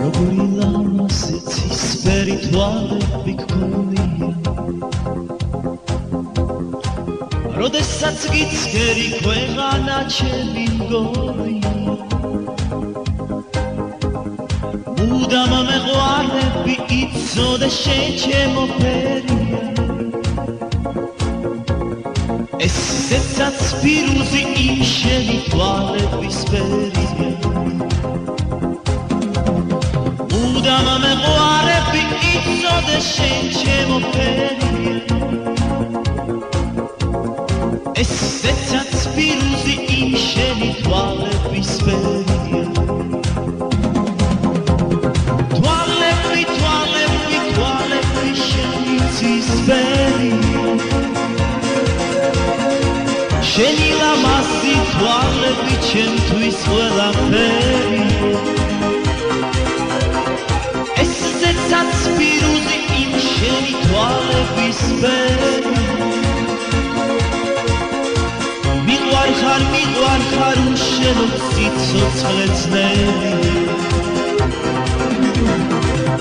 Როგორი ლამაზი ცისფერი თვალები გქონია როდესაც გიცქერი ქვეყანა ჩემი მგონია მუდამ მეყვარები იცოდე შენ ჩემო ფერია ესეცაც პირუზი იმ შენი თვალების ფერია მუდამ მეყვარები იცოდე შენ ჩემო ფერია ესეცაც პირუზი იმ შენი თვალების ფერია თვალები თვალები თვალები შენი ცისფერია შენი ლამაზი თვალები ჩემთვის ყველაფერია ესეცაც პირუზი იმ შენი თვალების ფერია მიყვარხარ უშენო სიცოცხლე ძნელია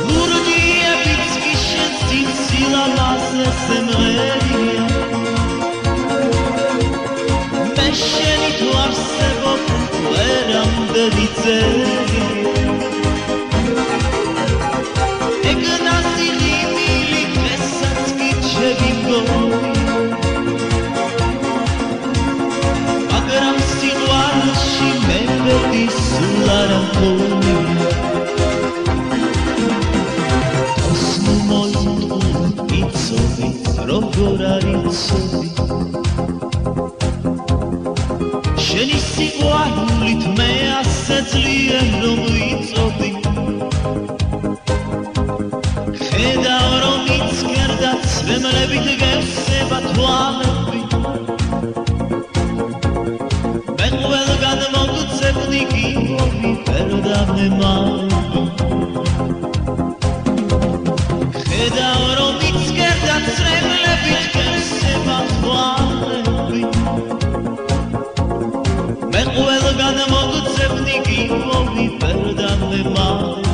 ლურჯიებიც კი შენ სიმსილალაზე სიმღერია მე შენი თუ არსებობ ვერამდენი წერია ეგნასი ლიმილი დღესაც კი ჩემი მგონია სულ არ ამქონია თოსნუ მოიტყულა იცოდი როგორ არ იცოდი შენი სიყვარულით მე ასე ძლიერ რომ ვიწოდი ხედავ რომ იცქერდა ცვემლებით გევსება თვალები მე ყველგან მოგწევდი გიმოვი ფერდამე მალები ხედავ რომ იცქერდა ცვემლებით გევსება თვალები მე ყველგან მოგწევდი გიმოვი ფერდამე მალები